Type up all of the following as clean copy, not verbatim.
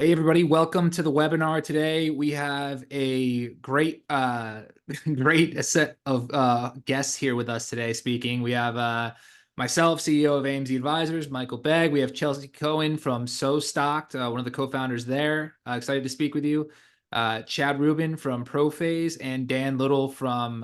Hey everybody, welcome to the webinar today. We have a great great set of guests here with us today speaking. We have myself, CEO of AMZ Advisors, Michael Begg. We have Chelsea Cohen from SoStocked, one of the co-founders there. Excited to speak with you. Chad Rubin from Profasee and Dan Little from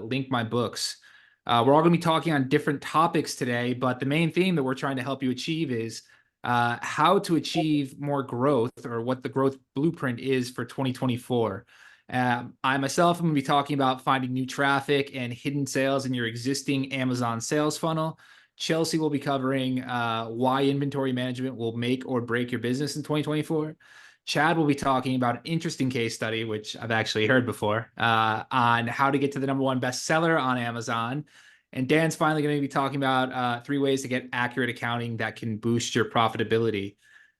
Link My Books. We're all going to be talking on different topics today, but the main theme that we're trying to help you achieve is how to achieve more growth, or what the growth blueprint is for 2024. I myself am going to be talking about finding new traffic and hidden sales in your existing Amazon sales funnel. Chelsea will be covering why inventory management will make or break your business in 2024. Chad will be talking about an interesting case study, which I've actually heard before, on how to get to the #1 bestseller on Amazon. And Dan's finally going to be talking about 3 ways to get accurate accounting that can boost your profitability.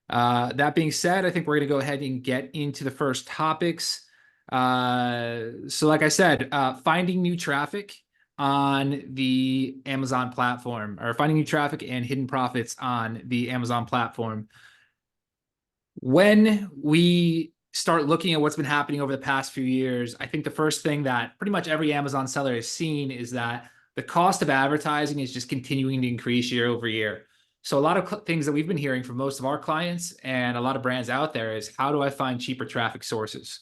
That being said, I think we're going to go ahead and get into the first topics. So like I said, finding new traffic on the Amazon platform, or finding new traffic and hidden profits on the Amazon platform. When we start looking at what's been happening over the past few years, I think the first thing that pretty much every Amazon seller has seen is that the cost of advertising is just continuing to increase year over year. So a lot of things that we've been hearing from most of our clients and a lot of brands out there is, how do I find cheaper traffic sources?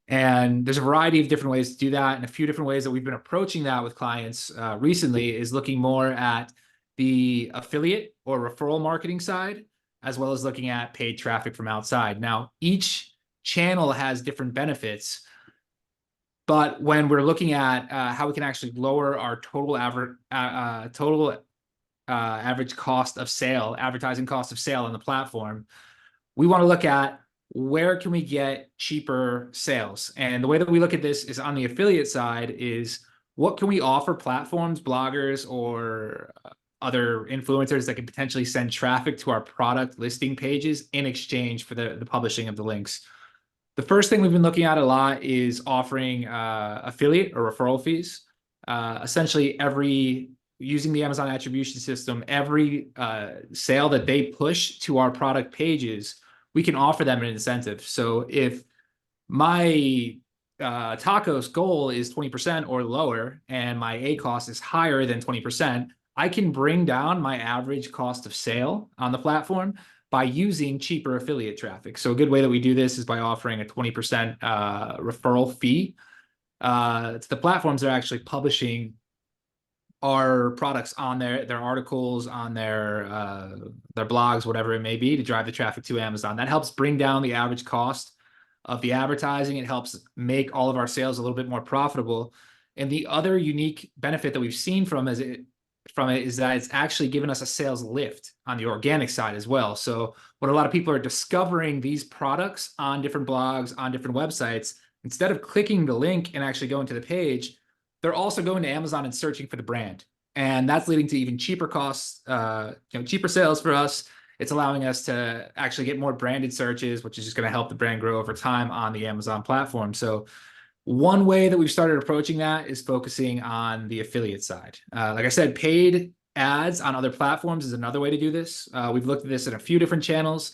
And there's a variety of different ways to do that. And a few different ways that we've been approaching that with clients recently is looking more at the affiliate or referral marketing side, as well as looking at paid traffic from outside. Now, each channel has different benefits, but when we're looking at how we can actually lower our total average cost of sale, advertising cost of sale on the platform, we want to look at where can we get cheaper sales. And the way that we look at this is on the affiliate side is, what can we offer platforms, bloggers, or other influencers that can potentially send traffic to our product listing pages in exchange for the publishing of the links. The first thing we've been looking at a lot is offering affiliate or referral fees. Essentially, using the Amazon attribution system, every sale that they push to our product pages, we can offer them an incentive. So if my tacos goal is 20% or lower, and my A cost is higher than 20%, I can bring down my average cost of sale on the platform by using cheaper affiliate traffic. So a good way that we do this is by offering a 20% referral fee to the platforms that are actually publishing our products on their articles, on their blogs, whatever it may be, to drive the traffic to Amazon. That helps bring down the average cost of the advertising. It helps make all of our sales a little bit more profitable. And the other unique benefit that we've seen from it is that it's actually given us a sales lift on the organic side as well. So when a lot of people are discovering these products on different blogs, on different websites, instead of clicking the link and actually going to the page, they're also going to Amazon and searching for the brand. And that's leading to even cheaper costs, cheaper sales for us. It's allowing us to actually get more branded searches, which is just going to help the brand grow over time on the Amazon platform. So one way that we've started approaching that is focusing on the affiliate side. Like I said, paid ads on other platforms is another way to do this. We've looked at this in a few different channels.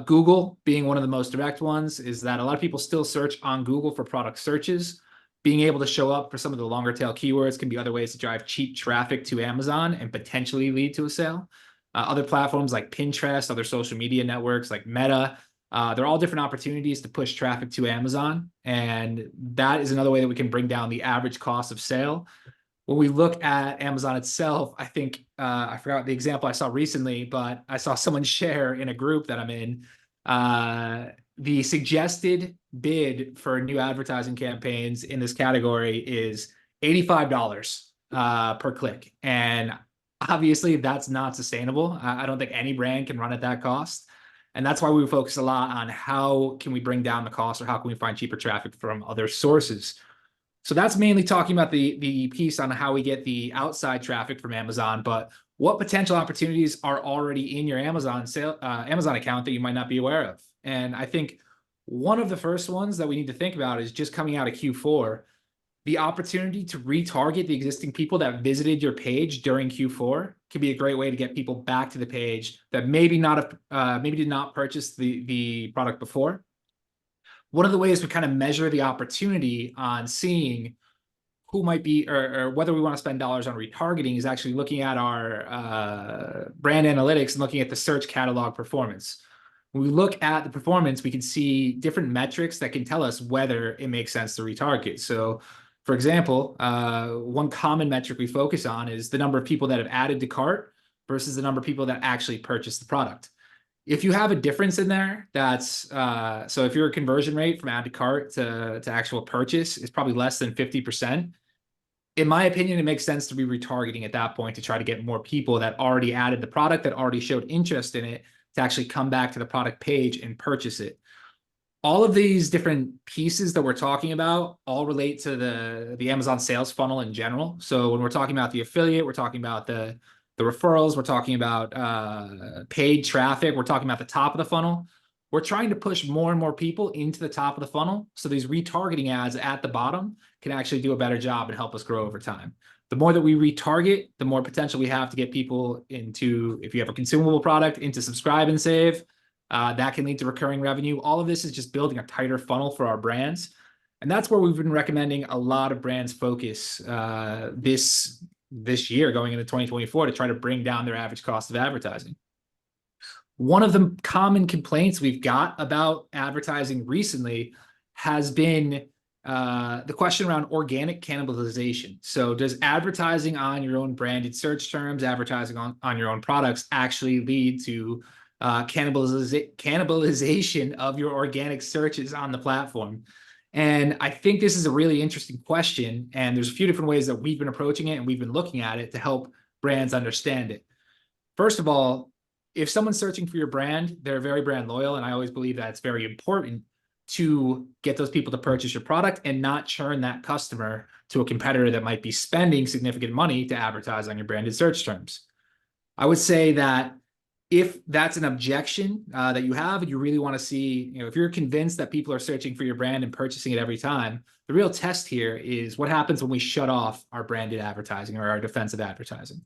Google being one of the most direct ones, is that a lot of people still search on Google for product searches. Being able to show up for some of the longer tail keywords can be other ways to drive cheap traffic to Amazon and potentially lead to a sale. Other platforms like Pinterest, other social media networks like Meta, they're all different opportunities to push traffic to Amazon. And that is another way that we can bring down the average cost of sale. When we look at Amazon itself, I think, I forgot the example I saw recently, but I saw someone share in a group that I'm in, the suggested bid for new advertising campaigns in this category is $85 per click. And obviously that's not sustainable. I don't think any brand can run at that cost. And that's why we focus a lot on how can we bring down the cost, or how can we find cheaper traffic from other sources. So that's mainly talking about the piece on how we get the outside traffic from Amazon, but what potential opportunities are already in your Amazon account that you might not be aware of? And I think one of the first ones that we need to think about is, just coming out of Q4, the opportunity to retarget the existing people that visited your page during Q4 can be a great way to get people back to the page that maybe did not purchase the product before. One of the ways we kind of measure the opportunity on seeing who might be or whether we want to spend dollars on retargeting is actually looking at our brand analytics and looking at the search catalog performance. When we look at the performance, we can see different metrics that can tell us whether it makes sense to retarget. So, for example, one common metric we focus on is the number of people that have added to cart versus the number of people that actually purchase the product. If you have a difference in there, that's so if your conversion rate from add to cart to actual purchase is probably less than 50%, in my opinion, it makes sense to be retargeting at that point to try to get more people that already added the product, that already showed interest in it, to actually come back to the product page and purchase it. All of these different pieces that we're talking about all relate to the Amazon sales funnel in general. So when we're talking about the affiliate, we're talking about the referrals, we're talking about paid traffic, we're talking about the top of the funnel. We're trying to push more and more people into the top of the funnel. So these retargeting ads at the bottom can actually do a better job and help us grow over time. The more that we retarget, the more potential we have to get people into, if you have a consumable product, into subscribe and save. That can lead to recurring revenue. All of this is just building a tighter funnel for our brands. And that's where we've been recommending a lot of brands focus this year going into 2024 to try to bring down their average cost of advertising. One of the common complaints we've got about advertising recently has been the question around organic cannibalization. So does advertising on your own branded search terms, advertising on your own products actually lead to cannibalization of your organic searches on the platform? And I think this is a really interesting question. And there's a few different ways that we've been approaching it and we've been looking at it to help brands understand it. First of all, if someone's searching for your brand, they're very brand loyal. And I always believe that it's very important to get those people to purchase your product and not churn that customer to a competitor that might be spending significant money to advertise on your branded search terms. I would say that if that's an objection that you have and you really want to see, if you're convinced that people are searching for your brand and purchasing it every time, the real test here is what happens when we shut off our branded advertising or our defensive advertising.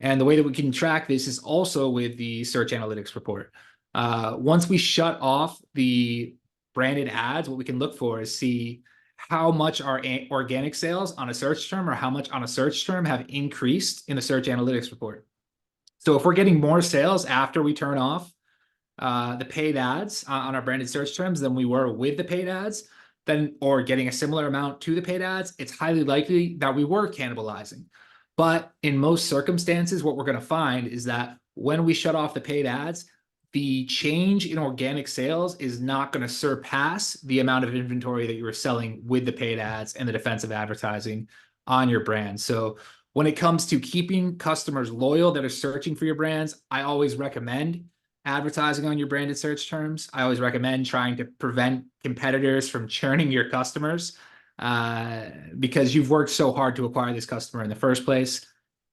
And the way that we can track this is also with the search analytics report. Once we shut off the branded ads, what we can look for is see how much our organic sales on a search term or how much on a search term have increased in the search analytics report. So if we're getting more sales after we turn off the paid ads on our branded search terms than we were with the paid ads, then or getting a similar amount to the paid ads, it's highly likely that we were cannibalizing. But in most circumstances, what we're going to find is that when we shut off the paid ads, the change in organic sales is not going to surpass the amount of inventory that you were selling with the paid ads and the defensive advertising on your brand. So when it comes to keeping customers loyal that are searching for your brands, I always recommend advertising on your branded search terms. I always recommend trying to prevent competitors from churning your customers because you've worked so hard to acquire this customer in the first place.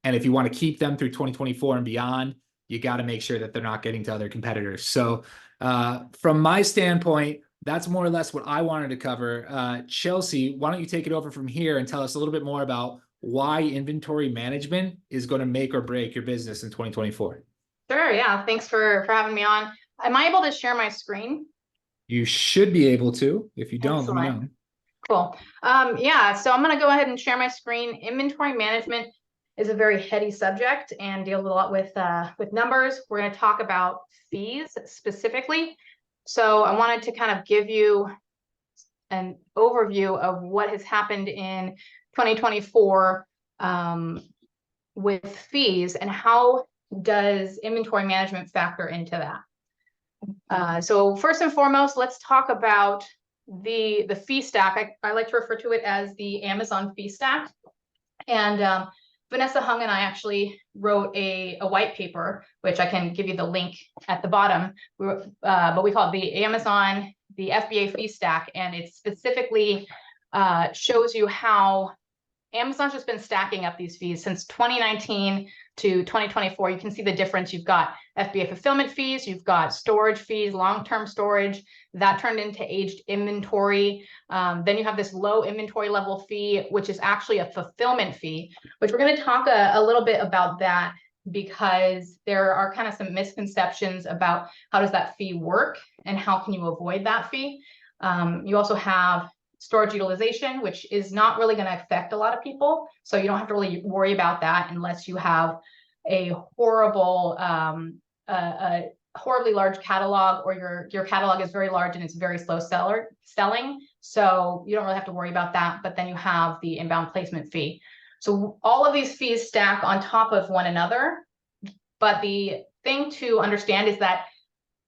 And if you want to keep them through 2024 and beyond, you got to make sure that they're not getting to other competitors. So from my standpoint, that's more or less what I wanted to cover. Chelsea, why don't you take it over from here and tell us a little bit more about why inventory management is going to make or break your business in 2024. Sure. Yeah. Thanks for having me on. Am I able to share my screen? You should be able to. If you don't, let me know. Cool. Yeah. So I'm going to go ahead and share my screen. Inventory management is a very heady subject and deals a lot with numbers. We're going to talk about fees specifically. So I wanted to kind of give you an overview of what has happened in 2024 with fees and how does inventory management factor into that. So first and foremost, let's talk about the fee stack. I like to refer to it as the Amazon fee stack. And Vanessa Hung and I actually wrote a white paper, which I can give you the link at the bottom, but we call it the FBA fee stack. And it specifically shows you how Amazon's just been stacking up these fees since 2019. to 2024, you can see the difference. You've got FBA fulfillment fees, you've got storage fees, long-term storage, that turned into aged inventory. Then you have this low inventory level fee, which is actually a fulfillment fee, which we're going to talk a little bit about that, because there are kind of some misconceptions about how does that fee work and how can you avoid that fee. You also have storage utilization, which is not really going to affect a lot of people. So you don't have to really worry about that unless you have a horrible, a horribly large catalog, or your catalog is very large and it's very slow selling. So you don't really have to worry about that. But then you have the inbound placement fee. So all of these fees stack on top of one another. But the thing to understand is that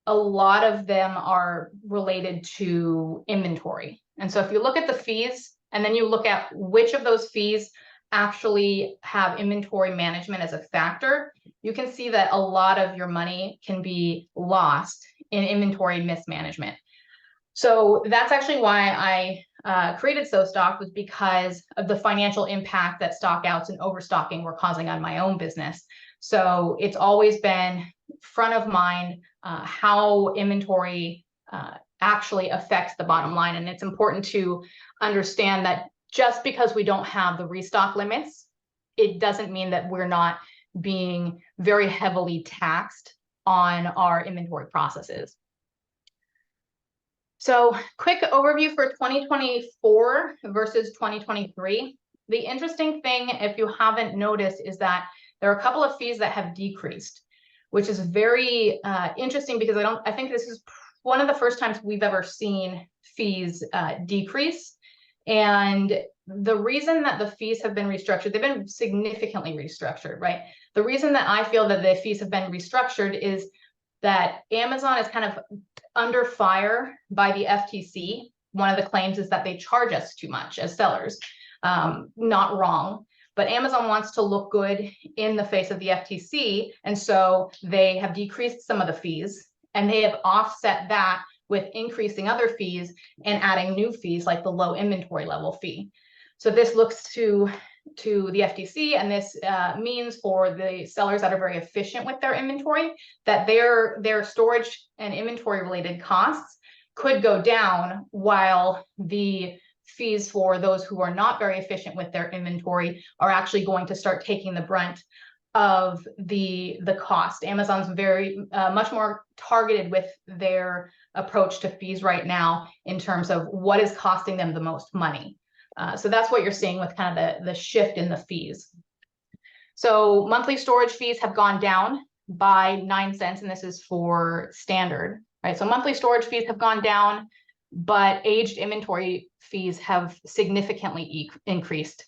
a lot of them are related to inventory. And so if you look at the fees and then you look at which of those fees actually have inventory management as a factor, you can see that a lot of your money can be lost in inventory mismanagement. So that's actually why I created SoStocked, was because of the financial impact that stockouts and overstocking were causing on my own business. So it's always been front of mind how inventory actually affects the bottom line. And it's important to understand that just because we don't have the restock limits, it doesn't mean that we're not being very heavily taxed on our inventory processes. So quick overview for 2024 versus 2023. The interesting thing, if you haven't noticed, is that there are a couple of fees that have decreased, which is very interesting, because I think this is one of the first times we've ever seen fees decrease. And the reason that the fees have been restructured, they've been significantly restructured, right? The reason that I feel that the fees have been restructured is that Amazon is kind of under fire by the FTC. One of the claims is that they charge us too much as sellers. Not wrong, but Amazon wants to look good in the face of the FTC. And so they have decreased some of the fees, and they have offset that with increasing other fees and adding new fees like the low inventory level fee. So this looks to the FTC, and this means for the sellers that are very efficient with their inventory, that their storage and inventory related costs could go down, while the fees for those who are not very efficient with their inventory are actually going to start taking the brunt of the cost. Amazon's very much more targeted with their approach to fees right now in terms of what is costing them the most money. So that's what you're seeing with kind of the shift in the fees. So monthly storage fees have gone down by 9 cents, and this is for standard, right? So monthly storage fees have gone down, but aged inventory fees have significantly increased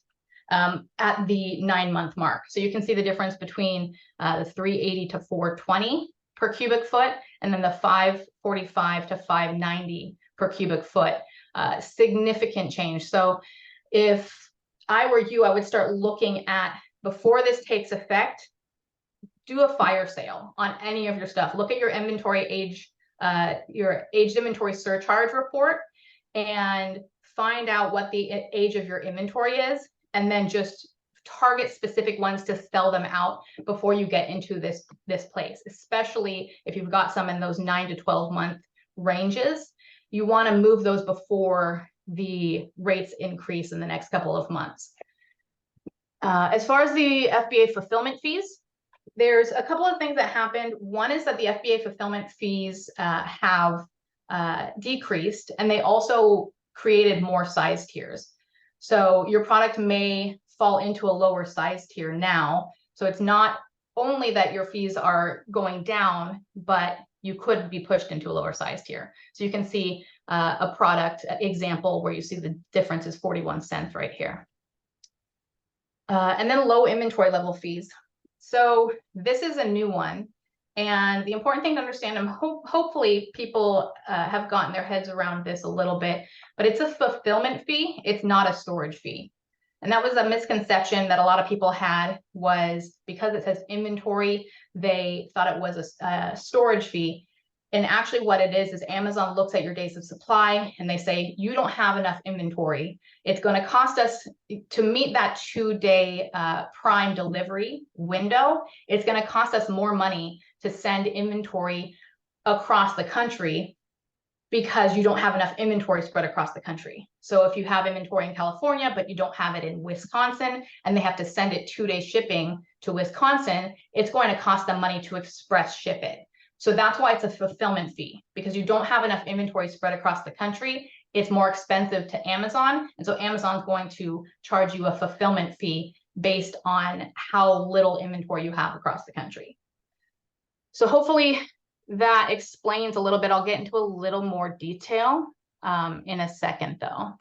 at the 9-month mark. So you can see the difference between the 380 to 420 per cubic foot, and then the 545 to 590 per cubic foot. Significant change. So if I were you, I would start looking at, before this takes effect, do a fire sale on any of your stuff. Look at your inventory age, your aged inventory surcharge report, and find out what the age of your inventory is, and then just target specific ones to sell them out before you get into this place, especially if you've got some in those 9 to 12 month ranges. You want to move those before the rates increase in the next couple of months. As far as the FBA fulfillment fees, there's a couple of things that happened. One is that the FBA fulfillment fees have decreased, and they also created more size tiers. So your product may fall into a lower size tier now. So it's not only that your fees are going down, but you could be pushed into a lower size tier. So you can see a product example where you see the difference is 41 cents right here. And then low inventory level fees. So this is a new one. And the important thing to understand, and hopefully people have gotten their heads around this a little bit, but it's a fulfillment fee. It's not a storage fee. And that was a misconception that a lot of people had, was because it says inventory, they thought it was a storage fee. And actually what it is Amazon looks at your days of supply and they say, you don't have enough inventory. It's going to cost us to meet that 2-day Prime delivery window. It's going to cost us more money to send inventory across the country because you don't have enough inventory spread across the country. So if you have inventory in California, but you don't have it in Wisconsin, and they have to send it 2-day shipping to Wisconsin, it's going to cost them money to express ship it. So that's why it's a fulfillment fee, because you don't have enough inventory spread across the country. It's more expensive to Amazon. And so Amazon's going to charge you a fulfillment fee based on how little inventory you have across the country. So hopefully that explains a little bit. I'll get into a little more detail in a second though.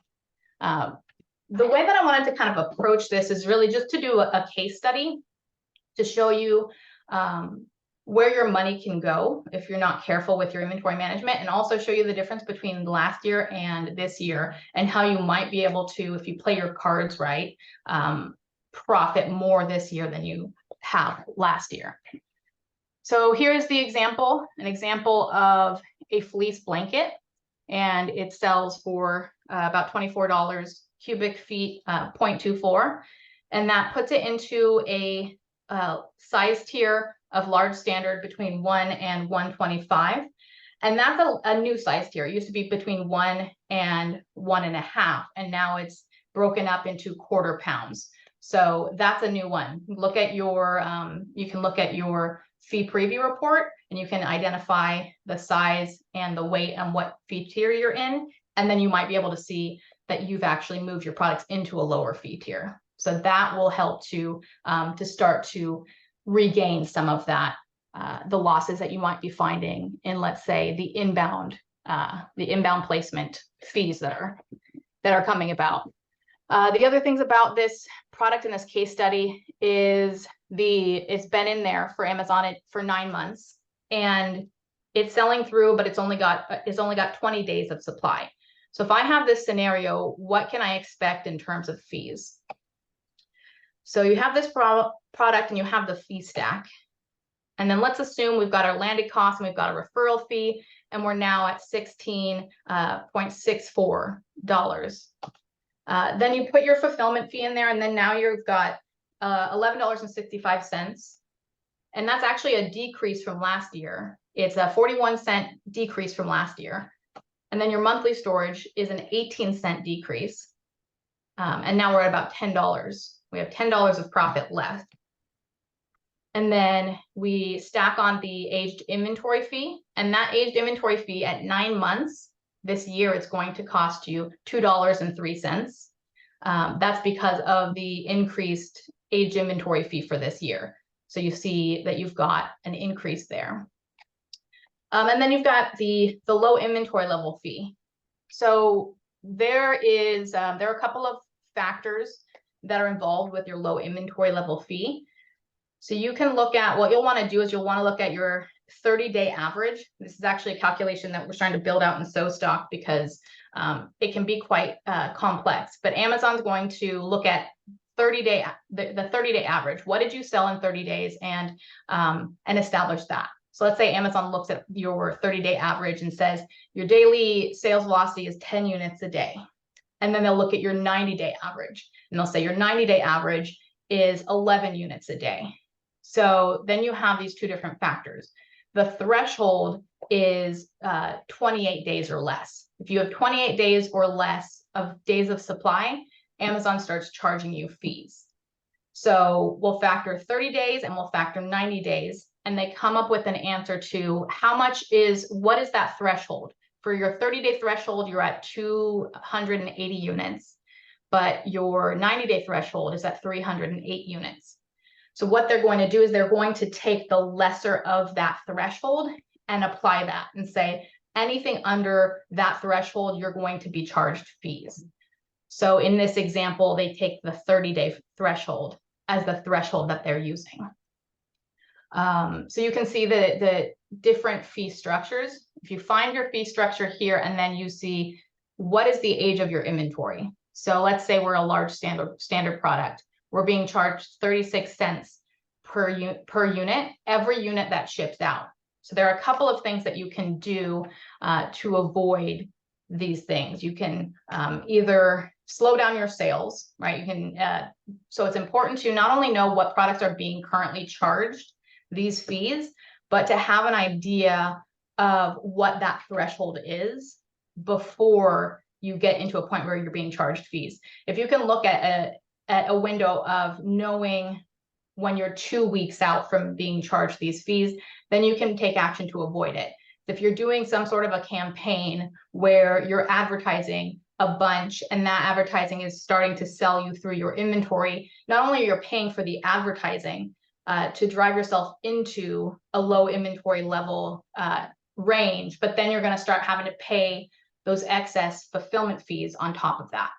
The way that I wanted to kind of approach this is really just to do a case study to show you where your money can go if you're not careful with your inventory management, and also show you the difference between last year and this year and how you might be able to, if you play your cards right, profit more this year than you have last year. So here's the example, an example of a fleece blanket, and it sells for about $24 cubic feet, 0.24, and that puts it into a size tier of large standard between 1 and 125. And that's a new size tier. It used to be between 1 and 1.5, and now it's broken up into quarter pounds. So that's a new one. Look at your, you can look at your fee preview report, and you can identify the size and the weight and what fee tier you're in. And then you might be able to see that you've actually moved your products into a lower fee tier. So that will help to start to regain some of that, the losses that you might be finding in, let's say, the inbound placement fees that are coming about. The other things about this product in this case study is it's been in there for Amazon for 9 months, and it's selling through, but it's only got 20 days of supply. So if I have this scenario, what can I expect in terms of fees? So you have this product and you have the fee stack. And then let's assume we've got our landed cost and we've got a referral fee, and we're now at $16.64. Then you put your fulfillment fee in there, and then now you've got $11.65. And that's actually a decrease from last year. It's a 41-cent decrease from last year. And then your monthly storage is an 18-cent decrease. And now we're at about $10. We have $10 of profit left. And then we stack on the aged inventory fee, and that aged inventory fee at 9 months this year, it's going to cost you $2.03. That's because of the increased aged inventory fee for this year. So you see that you've got an increase there. And then you've got the low inventory level fee. So there are a couple of factors that are involved with your low inventory level fee. So you can look at, what you'll want to do is you'll want to look at your 30-day average. This is actually a calculation that we're trying to build out in SoStocked because it can be quite complex. But Amazon's going to look at the 30-day average. What did you sell in 30 days, and establish that. So let's say Amazon looks at your 30-day average and says your daily sales velocity is 10 units a day. And then they'll look at your 90-day average, and they'll say your 90-day average is 11 units a day. So then you have these two different factors. The threshold is 28 days or less. If you have 28 days or less of days of supply, Amazon starts charging you fees. So we'll factor 30 days and we'll factor 90 days, and they come up with an answer to what is that threshold? For your 30-day threshold, you're at 280 units, but your 90-day threshold is at 308 units. So what they're going to do is they're going to take the lesser of that threshold and apply that and say, anything under that threshold, you're going to be charged fees. So in this example, they take the 30-day threshold as the threshold that they're using. So you can see the different fee structures. If you find your fee structure here, and then you see what is the age of your inventory. So let's say we're a large standard product. We're being charged 36 cents per unit, every unit that ships out. So there are a couple of things that you can do to avoid these things. You can either slow down your sales, right? You can, so it's important to not only know what products are being currently charged these fees, but to have an idea of what that threshold is before you get into a point where you're being charged fees. If you can look at a window of knowing when you're 2 weeks out from being charged these fees, then you can take action to avoid it. If you're doing some sort of a campaign where you're advertising a bunch and that advertising is starting to sell you through your inventory, not only are you paying for the advertising to drive yourself into a low inventory level range, but then you're going to start having to pay those excess fulfillment fees on top of that.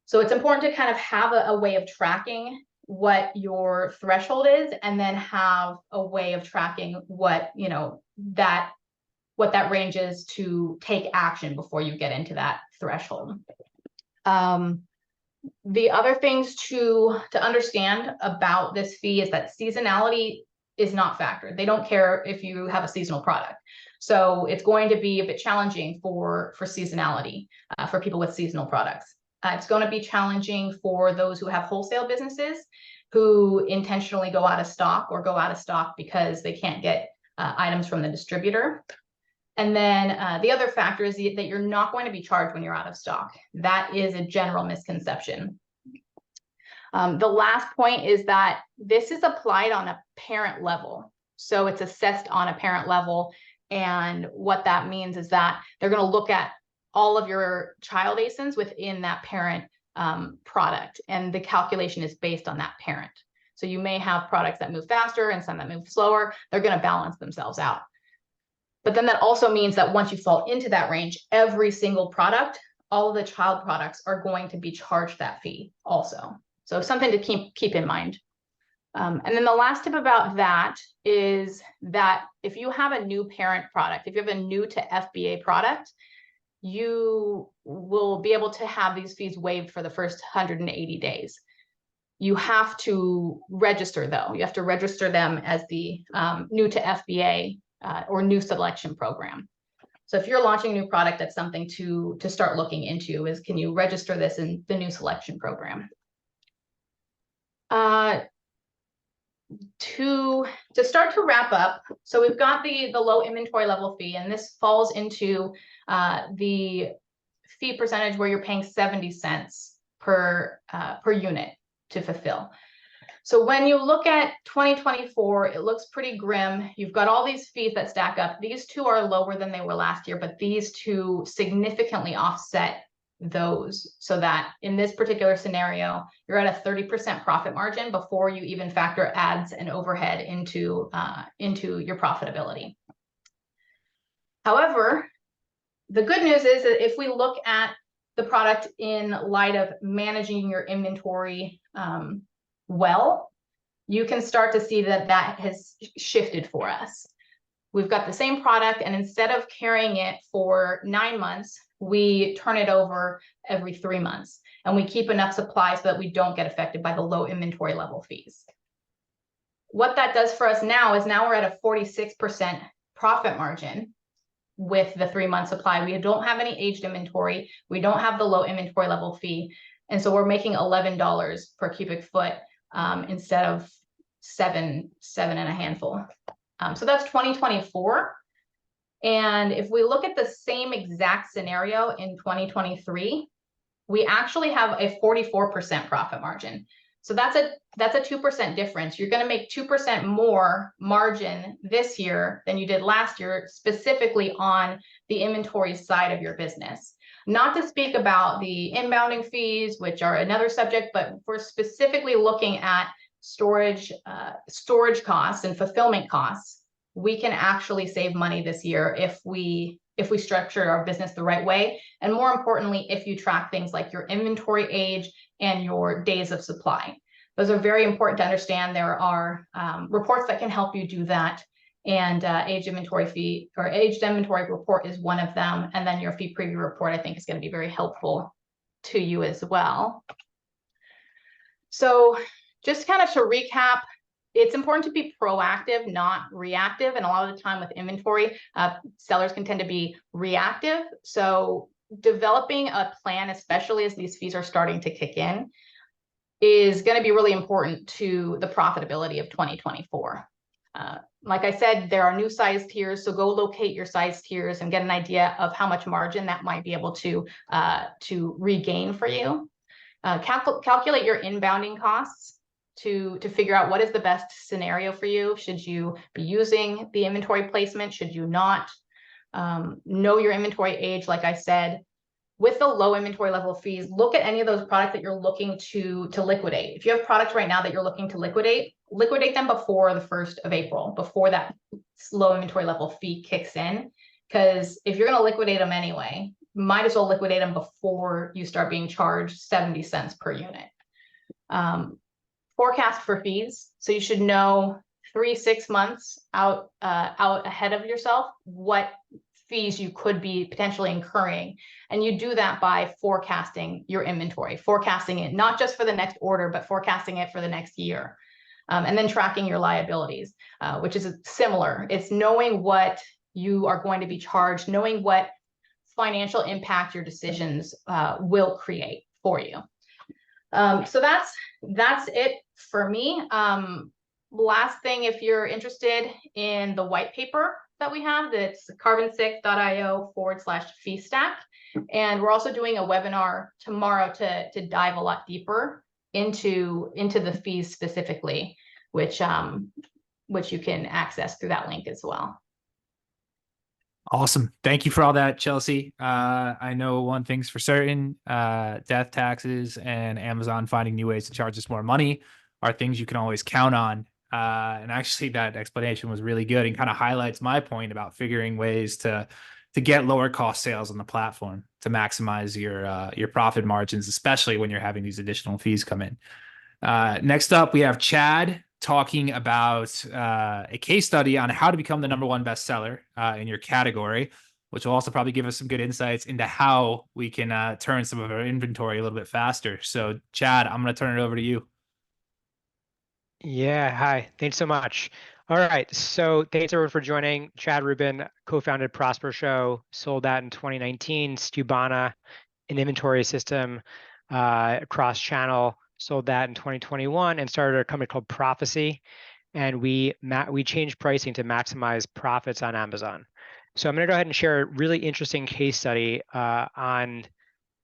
So it's important to kind of have a way of tracking what your threshold is, and then have a way of tracking what, you know, what that range is to take action before you get into that threshold. The other things to understand about this fee is that seasonality is not factored. They don't care if you have a seasonal product. So it's going to be a bit challenging for seasonality, for people with seasonal products. It's going to be challenging for those who have wholesale businesses who intentionally go out of stock or go out of stock because they can't get items from the distributor. And then the other factor is that you're not going to be charged when you're out of stock. That is a general misconception. The last point is that this is applied on a parent level. So it's assessed on a parent level. And what that means is that they're going to look at all of your child ASINs within that parent product. And the calculation is based on that parent. So you may have products that move faster and some that move slower. They're going to balance themselves out. But then that also means that once you fall into that range, every single product, all of the child products are going to be charged that fee also. So something to keep in mind. And then the last tip about that is that if you have a new parent product, if you have a new to FBA product, you will be able to have these fees waived for the first 180 days. You have to register though. You have to register them as the new to FBA or new selection program. So if you're launching a new product, that's something to start looking into is, can you register this in the new selection program? To start to wrap up, so we've got the low inventory level fee, and this falls into the fee percentage where you're paying 70 cents per unit to fulfill. So when you look at 2024, it looks pretty grim. You've got all these fees that stack up. These two are lower than they were last year, but these two significantly offset those, so that in this particular scenario, you're at a 30% profit margin before you even factor ads and overhead into your profitability. However, the good news is that if we look at the product in light of managing your inventory well, you can start to see that that has shifted for us. We've got the same product, and instead of carrying it for 9 months, we turn it over every 3 months, and we keep enough supply so that we don't get affected by the low inventory level fees. What that does for us now is now we're at a 46% profit margin with the 3-month supply. We don't have any aged inventory. We don't have the low inventory level fee. And so we're making $11 per cubic foot instead of seven and a handful. So that's 2024. And if we look at the same exact scenario in 2023, we actually have a 44% profit margin. So that's a 2% difference. You're going to make 2% more margin this year than you did last year, specifically on the inventory side of your business. Not to speak about the inbounding fees, which are another subject, but we're specifically looking at storage costs and fulfillment costs. We can actually save money this year if we structure our business the right way. And more importantly, if you track things like your inventory age and your days of supply. Those are very important to understand. There are reports that can help you do that. And aged inventory fee or aged inventory report is one of them. And then your fee preview report, I think, is going to be very helpful to you as well. So just kind of to recap, it's important to be proactive, not reactive. And a lot of the time with inventory, sellers can tend to be reactive. So developing a plan, especially as these fees are starting to kick in, is going to be really important to the profitability of 2024. Like I said, there are new size tiers, so go locate your size tiers and get an idea of how much margin that might be able to regain for you. Calculate your inbounding costs to figure out what is the best scenario for you. Should you be using the inventory placement? Should you not? Know your inventory age, like I said. With the low inventory level fees, look at any of those products that you're looking to liquidate. If you have products right now that you're looking to liquidate them before the 1st of April, before that low inventory level fee kicks in. Because if you're going to liquidate them anyway, might as well liquidate them before you start being charged 70 cents per unit. Forecast for fees. So you should know 3-6 months out ahead of yourself what fees you could be potentially incurring. And you do that by forecasting your inventory, forecasting it not just for the next order, but forecasting it for the next year. And then tracking your liabilities, which is similar. It's knowing what you are going to be charged, knowing what financial impact your decisions will create for you. So that's it for me. Last thing, if you're interested in the white paper that we have, that's carbon6.io/fee stack. And we're also doing a webinar tomorrow to dive a lot deeper into the fees specifically, which you can access through that link as well. Awesome. Thank you for all that, Chelsea. I know one thing's for certain, death taxes and Amazon finding new ways to charge us more money are things you can always count on. And actually that explanation was really good and kind of highlights my point about figuring ways to get lower cost sales on the platform to maximize your profit margins, especially when you're having these additional fees come in. Next up, we have Chad talking about a case study on how to become the #1 bestseller in your category, which will also probably give us some good insights into how we can turn some of our inventory a little bit faster. So, Chad, I'm going to turn it over to you. Yeah, hi. Thanks so much. All right, so thanks everyone for joining. Chad Rubin co-founded Prosper Show, sold that in 2019. Stubana, an inventory system cross-channel, sold that in 2021 and started a company called Profasee. And we changed pricing to maximize profits on Amazon. So I'm going to go ahead and share a really interesting case study on.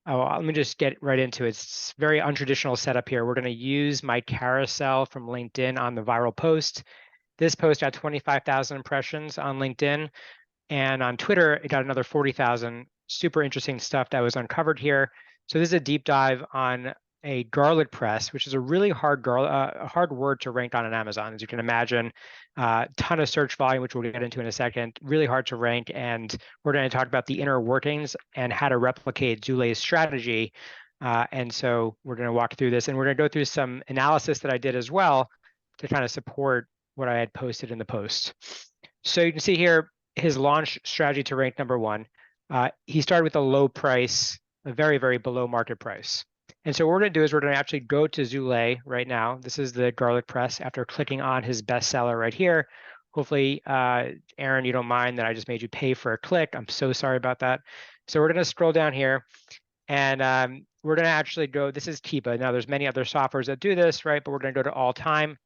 Oh, let me just get right into it. It's very untraditional setup here. We're going to use my carousel from LinkedIn on the viral post. This post had 25,000 impressions on LinkedIn, and on Twitter, it got another 40,000. Super interesting stuff that was uncovered here. So this is a deep dive on a garlic press, which is a really hard word to rank on Amazon, as you can imagine. Ton of search volume, which we'll get into in a second. Really hard to rank, and we're going to talk about the inner workings and how to replicate Zulei's strategy. And so we're going to walk through this, and we're going to go through some analysis that I did as well to kind of support what I had posted in the post. So you can see here his launch strategy to rank #1. He started with a low price, a very, very below market price. And so what we're going to do is we're going to actually go to Zulei right now. This is the garlic press after clicking on his bestseller right here. Hopefully, Aaron, you don't mind that I just made you pay for a click. I'm so sorry about that. So we're going to scroll down here, and we're going to actually go, this is Keepa. Now, there's many other softwares that do this, right? But we're going to go to all time.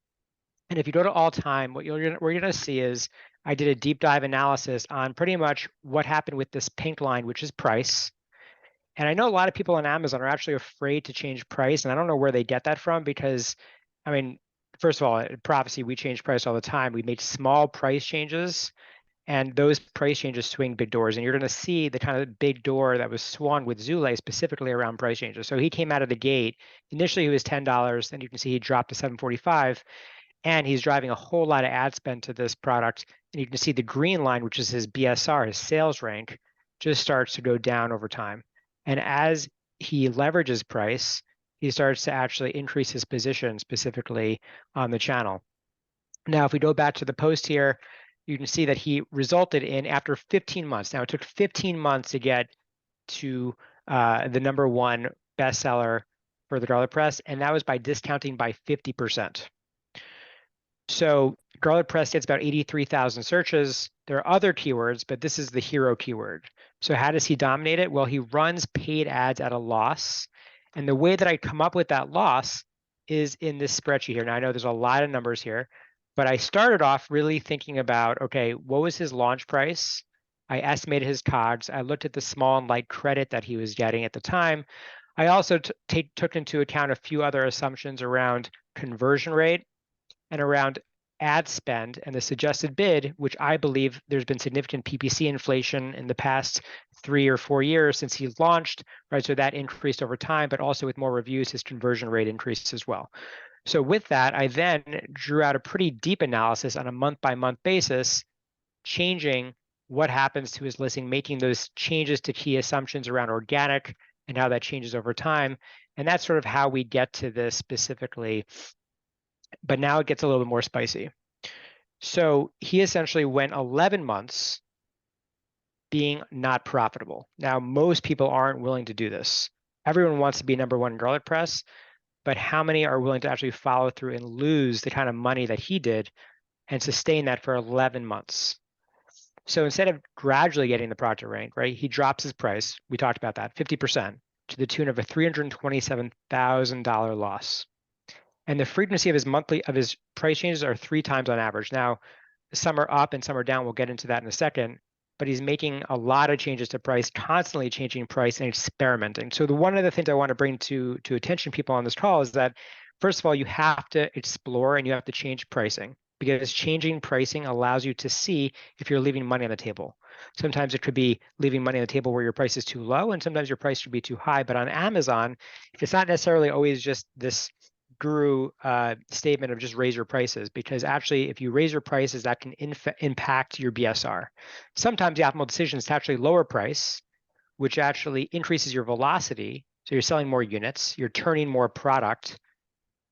And if you go to all time, what you're going to see is I did a deep dive analysis on pretty much what happened with this pink line, which is price. And I know a lot of people on Amazon are actually afraid to change price, and I don't know where they get that from because, I mean, first of all, at Profasee, we change price all the time. We made small price changes, and those price changes swing big doors. And you're going to see the kind of big door that was swung with Zulei specifically around price changes. So he came out of the gate. Initially, he was $10. Then you can see he dropped to $7.45, and he's driving a whole lot of ad spend to this product. And you can see the green line, which is his BSR, his sales rank, just starts to go down over time. And as he leverages price, he starts to actually increase his position specifically on the channel. Now, if we go back to the post here, you can see that he resulted in, after 15 months, now it took 15 months to get to the #1 bestseller for the garlic press, and that was by discounting by 50%. So garlic press gets about 83,000 searches. There are other keywords, but this is the hero keyword. So how does he dominate it? Well, he runs paid ads at a loss. And the way that I come up with that loss is in this spreadsheet here. Now I know there's a lot of numbers here, but I started off really thinking about, okay, what was his launch price? I estimated his COGS. I looked at the small and light credit that he was getting at the time. I also took into account a few other assumptions around conversion rate and around ad spend and the suggested bid, which I believe there's been significant PPC inflation in the past 3 or 4 years since he launched, right? So that increased over time, but also with more reviews, his conversion rate increased as well. So with that, I then drew out a pretty deep analysis on a month-by-month basis, changing what happens to his listing, making those changes to key assumptions around organic and how that changes over time. And that's sort of how we get to this specifically. But now it gets a little bit more spicy. So he essentially went 11 months being not profitable. Now, most people aren't willing to do this. Everyone wants to be number one in garlic press, but how many are willing to actually follow through and lose the kind of money that he did and sustain that for 11 months? So instead of gradually getting the product to rank, right, he drops his price. We talked about that, 50%, to the tune of a $327,000 loss. And the frequency of his price changes are 3 times on average. Now, some are up and some are down. We'll get into that in a second. But he's making a lot of changes to price, constantly changing price and experimenting. So one of the things I want to bring to attention people on this call is that, first of all, you have to explore and you have to change pricing, because changing pricing allows you to see if you're leaving money on the table. Sometimes it could be leaving money on the table where your price is too low, and sometimes your price should be too high. But on Amazon, it's not necessarily always just this guru statement of just raise your prices, because actually if you raise your prices, that can impact your BSR. Sometimes the optimal decision is to actually lower price, which actually increases your velocity. So you're selling more units, you're turning more product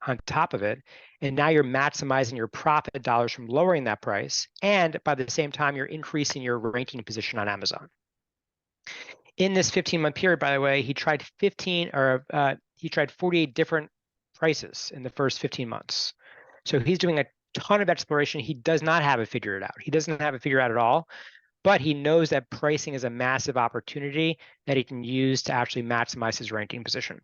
on top of it, and now you're maximizing your profit dollars from lowering that price. And by the same time, you're increasing your ranking position on Amazon. In this 15-month period, by the way, he tried 48 different prices in the first 15 months. So he's doing a ton of exploration. He does not have it figured out. He doesn't have it figured out at all, but he knows that pricing is a massive opportunity that he can use to actually maximize his ranking position.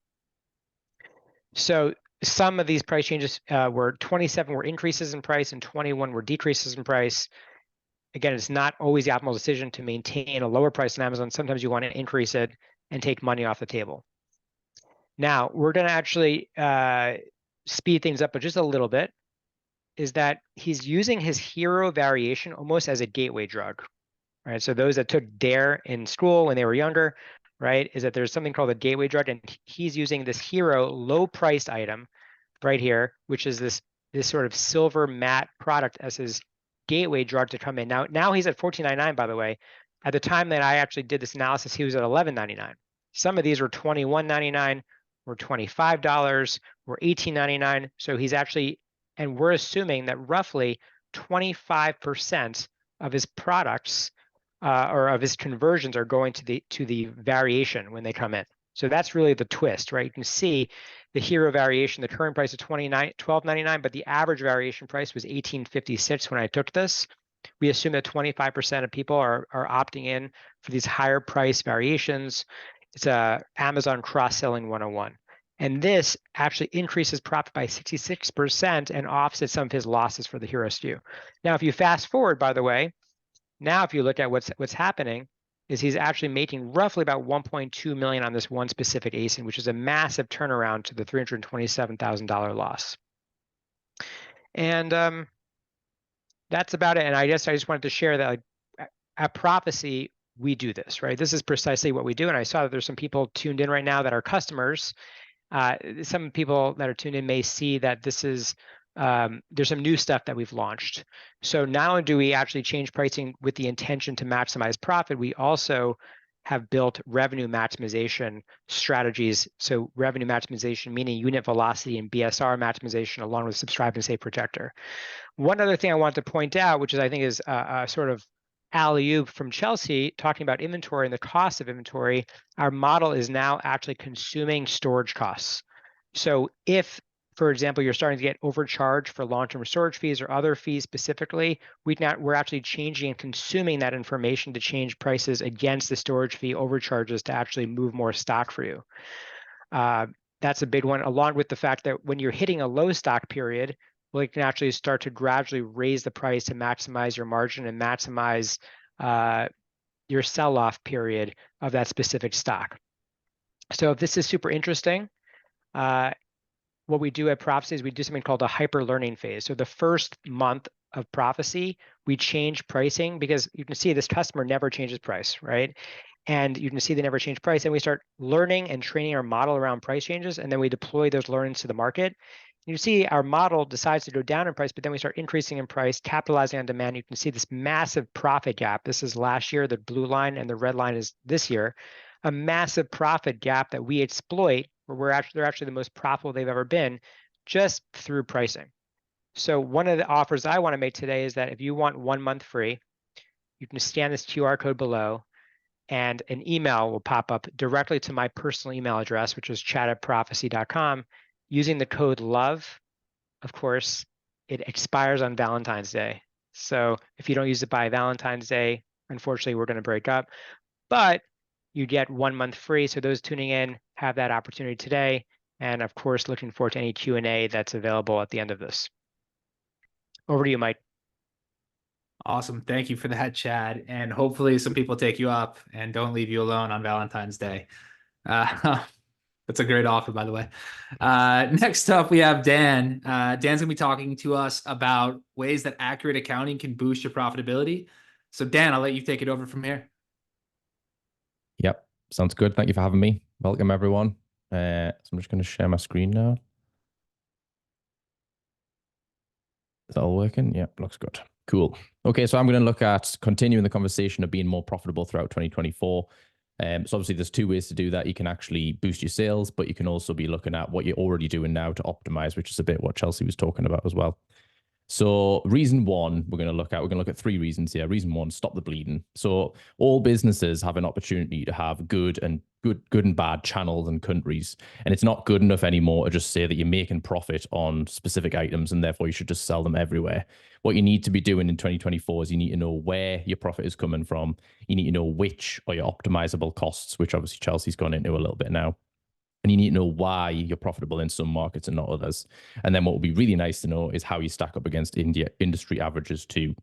So some of these price changes 27 were increases in price and 21 were decreases in price. Again, it's not always the optimal decision to maintain a lower price on Amazon. Sometimes you want to increase it and take money off the table. Now, we're going to actually speed things up, but just a little bit, is that he's using his hero variation almost as a gateway drug, right? So those that took DARE in school when they were younger, right, is that there's something called a gateway drug, and he's using this hero low-priced item right here, which is this sort of silver matte product as his gateway drug to come in. Now he's at $14.99, by the way. At the time that I actually did this analysis, he was at $11.99. Some of these were $21.99, or $25, or $18.99. So he's actually, and we're assuming that roughly 25% of his products or of his conversions are going to the variation when they come in. So that's really the twist, right? You can see the hero variation, the current price of $12.99, but the average variation price was $18.56 when I took this. We assume that 25% of people are opting in for these higher price variations. It's a Amazon cross-selling 101. And this actually increases profit by 66% and offsets some of his losses for the hero SKU. Now, if you fast forward, by the way, now if you look at what's happening, is he's actually making roughly about 1.2 million on this one specific ASIN, which is a massive turnaround to the $327,000 loss. And that's about it. And I guess I just wanted to share that, like, at Profasee, we do this, right? This is precisely what we do. And I saw that there's some people tuned in right now that are customers. Some people that are tuned in may see that this is, there's some new stuff that we've launched. So not only do we actually change pricing with the intention to maximize profit, we also have built revenue maximization strategies. So revenue maximization, meaning unit velocity and BSR maximization, along with subscribe and save protector. One other thing I want to point out, which is I think is a sort of alley-oop from Chelsea, talking about inventory and the cost of inventory, our model is now actually consuming storage costs. So if for example, you're starting to get overcharged for long-term storage fees or other fees specifically, we're actually changing and consuming that information to change prices against the storage fee overcharges to actually move more stock for you. That's a big one, along with the fact that when you're hitting a low stock period, we can actually start to gradually raise the price to maximize your margin and maximize your sell-off period of that specific stock. So if this is super interesting, what we do at Profasee is we do something called a hyper learning phase. So the first month of Profasee, we change pricing because you can see this customer never changes price, right? And you can see they never change price. And we start learning and training our model around price changes. And then we deploy those learnings to the market. You see our model decides to go down in price, but then we start increasing in price, capitalizing on demand. You can see this massive profit gap. This is last year, the blue line, and the red line is this year. A massive profit gap that we exploit, where they're actually the most profitable they've ever been, just through pricing. So one of the offers I want to make today is that if you want 1 month free, you can scan this QR code below, and an email will pop up directly to my personal email address, which is chat@profasee.com. Using the code LOVE, of course, it expires on Valentine's Day. So if you don't use it by Valentine's Day, unfortunately, we're going to break up. But you get 1 month free. So those tuning in have that opportunity today. And of course, looking forward to any Q&A that's available at the end of this. Over to you, Mike. Awesome. Thank you for that, Chad. And hopefully some people take you up and don't leave you alone on Valentine's Day. That's a great offer, by the way. Next up, we have Dan. Dan's going to be talking to us about ways that accurate accounting can boost your profitability. So Dan, I'll let you take it over from here. Yep, sounds good. Thank you for having me. Welcome, everyone. So I'm just going to share my screen now. Is that all working? Yep, looks good. Cool. Okay, so I'm going to look at continuing the conversation of being more profitable throughout 2024. So obviously there's two ways to do that. You can actually boost your sales, but you can also be looking at what you're already doing now to optimize, which is a bit what Chelsea was talking about as well. So reason one, we're going to look at 3 reasons here. Reason one, stop the bleeding. So all businesses have an opportunity to have good and bad channels and countries. And it's not good enough anymore to just say that you're making profit on specific items and therefore you should just sell them everywhere. What you need to be doing in 2024 is you need to know where your profit is coming from. You need to know which are your optimizable costs, which obviously Chelsea's gone into a little bit now. And you need to know why you're profitable in some markets and not others. And then what would be really nice to know is how you stack up against industry averages too.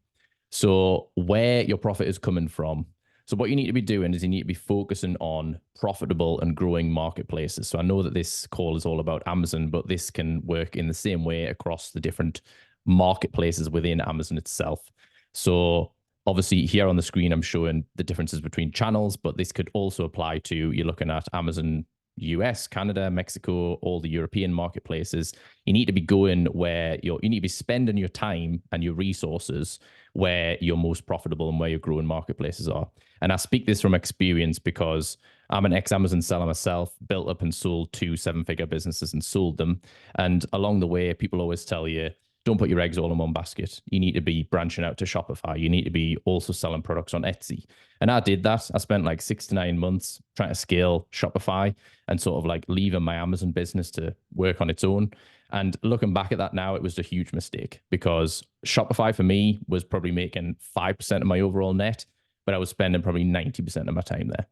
So where your profit is coming from. So what you need to be doing is you need to be focusing on profitable and growing marketplaces. So I know that this call is all about Amazon, but this can work in the same way across the different marketplaces within Amazon itself. So obviously here on the screen, I'm showing the differences between channels, but this could also apply to, you're looking at Amazon US, Canada, Mexico, all the European marketplaces. You need to be going where you need to be spending your time and your resources where you're most profitable and where your growing marketplaces are. And I speak this from experience because I'm an ex-Amazon seller myself, built up and sold 2 7-figure businesses and sold them. And along the way, people always tell you, don't put your eggs all in one basket. You need to be branching out to Shopify. You need to be also selling products on Etsy. And I did that. I spent like 6 to 9 months trying to scale Shopify and sort of like leaving my Amazon business to work on its own. And looking back at that now, it was a huge mistake because Shopify for me was probably making 5% of my overall net, but I was spending probably 90% of my time there.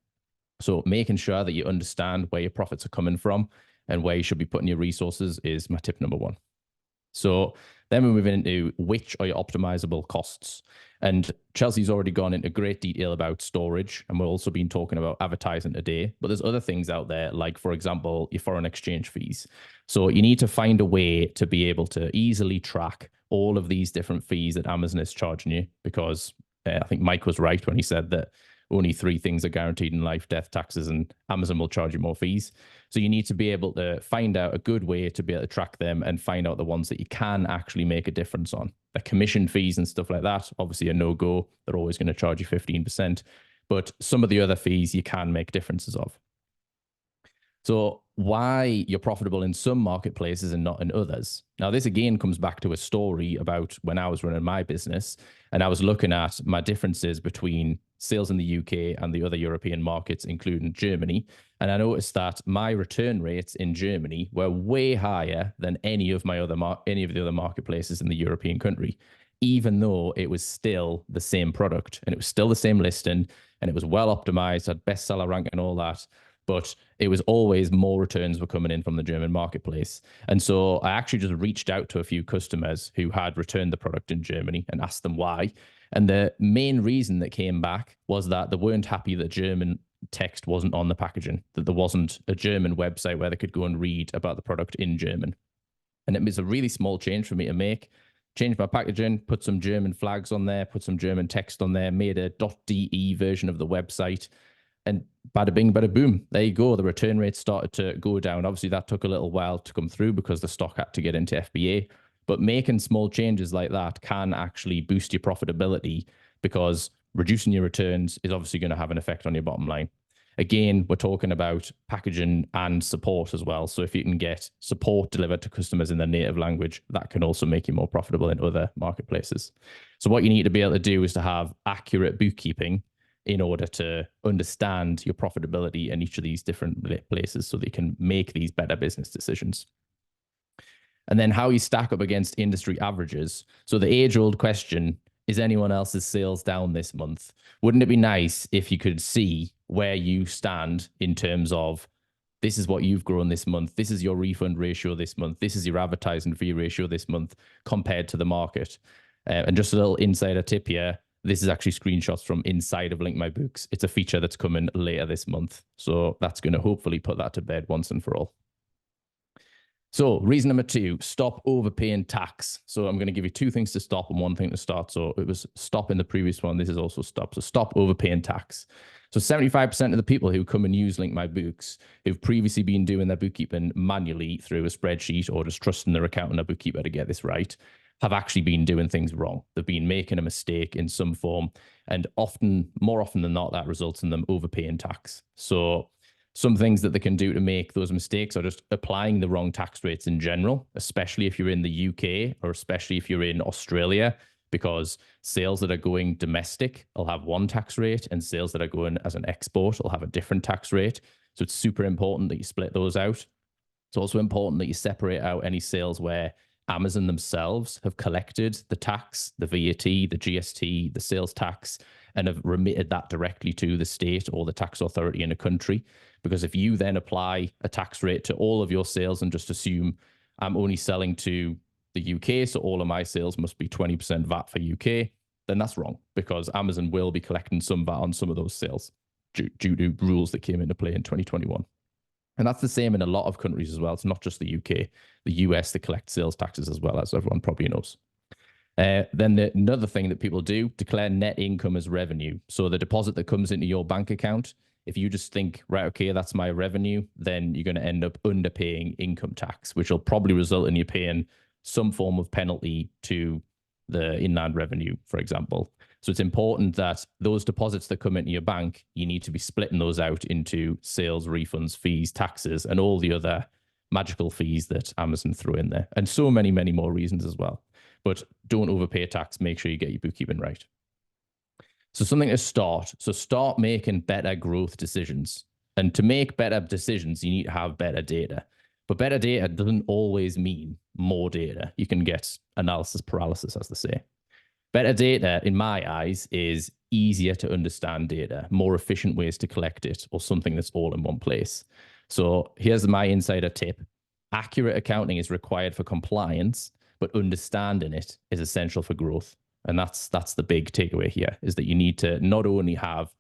So making sure that you understand where your profits are coming from and where you should be putting your resources is my tip number 1. So then we move into which are your optimizable costs. And Chelsea's already gone into great detail about storage, and we've also been talking about advertising today. But there's other things out there, like, for example, your foreign exchange fees. So you need to find a way to be able to easily track all of these different fees that Amazon is charging you, because I think Mike was right when he said that only 3 things are guaranteed in life: death, taxes, and Amazon will charge you more fees. So you need to be able to find out a good way to be able to track them and find out the ones that you can actually make a difference on. The commission fees and stuff like that, obviously a no-go. They're always going to charge you 15%. But some of the other fees you can make differences of. So why you're profitable in some marketplaces and not in others. Now, this again comes back to a story about when I was running my business and I was looking at my differences between sales in the UK and the other European markets, including Germany. And I noticed that my return rates in Germany were way higher than any of the other marketplaces in the European country, even though it was still the same product and it was still the same listing and it was well optimized, had bestseller rank and all that. But it was always more returns were coming in from the German marketplace. And so I actually just reached out to a few customers who had returned the product in Germany and asked them why. And the main reason that came back was that they weren't happy that German text wasn't on the packaging, that there wasn't a German website where they could go and read about the product in German. And it was a really small change for me to make. Changed my packaging, put some German flags on there, put some German text on there, made a .de version of the website. And bada bing, bada boom, there you go. The return rate started to go down. Obviously, that took a little while to come through because the stock had to get into FBA. But making small changes like that can actually boost your profitability because reducing your returns is obviously going to have an effect on your bottom line. Again, we're talking about packaging and support as well. So if you can get support delivered to customers in their native language, that can also make you more profitable in other marketplaces. So what you need to be able to do is to have accurate bookkeeping in order to understand your profitability in each of these different places so that you can make these better business decisions. And then how you stack up against industry averages. So the age-old question, is anyone else's sales down this month? Wouldn't it be nice if you could see where you stand in terms of this is what you've grown this month, this is your refund ratio this month, this is your advertising fee ratio this month compared to the market? And just a little insider tip here, this is actually screenshots from inside of Link My Books. It's a feature that's coming later this month. So that's going to hopefully put that to bed once and for all. So reason number 2, stop overpaying tax. So I'm going to give you 2 things to stop and 1 thing to start. So it was stop in the previous one. This is also stop. So stop overpaying tax. So 75% of the people who come and use Link My Books, who've previously been doing their bookkeeping manually through a spreadsheet or just trusting their accountant or bookkeeper to get this right, have actually been doing things wrong. They've been making a mistake in some form. And more often than not, that results in them overpaying tax. So some things that they can do to make those mistakes are just applying the wrong tax rates in general, especially if you're in the UK or especially if you're in Australia, because sales that are going domestic will have one tax rate and sales that are going as an export will have a different tax rate. So it's super important that you split those out. It's also important that you separate out any sales where Amazon themselves have collected the tax, the VAT, the GST, the sales tax, and have remitted that directly to the state or the tax authority in a country. Because if you then apply a tax rate to all of your sales and just assume I'm only selling to the UK, so all of my sales must be 20% VAT for UK, then that's wrong because Amazon will be collecting some VAT on some of those sales due to rules that came into play in 2021. And that's the same in a lot of countries as well. It's not just the UK, the US, they collect sales taxes as well, as everyone probably knows. Then another thing that people do, declare net income as revenue. So the deposit that comes into your bank account, if you just think, right, okay, that's my revenue, then you're going to end up underpaying income tax, which will probably result in you paying some form of penalty to the inland revenue, for example. So it's important that those deposits that come into your bank, you need to be splitting those out into sales, refunds, fees, taxes, and all the other magical fees that Amazon threw in there. And so many, many more reasons as well. But don't overpay tax. Make sure you get your bookkeeping right. So something to start. So start making better growth decisions. And to make better decisions, you need to have better data. But better data doesn't always mean more data. You can get analysis paralysis, as they say. Better data, in my eyes, is easier to understand data, more efficient ways to collect it, or something that's all in one place. So here's my insider tip. Accurate accounting is required for compliance, but understanding it is essential for growth. And that's the big takeaway here, is that you need to not only have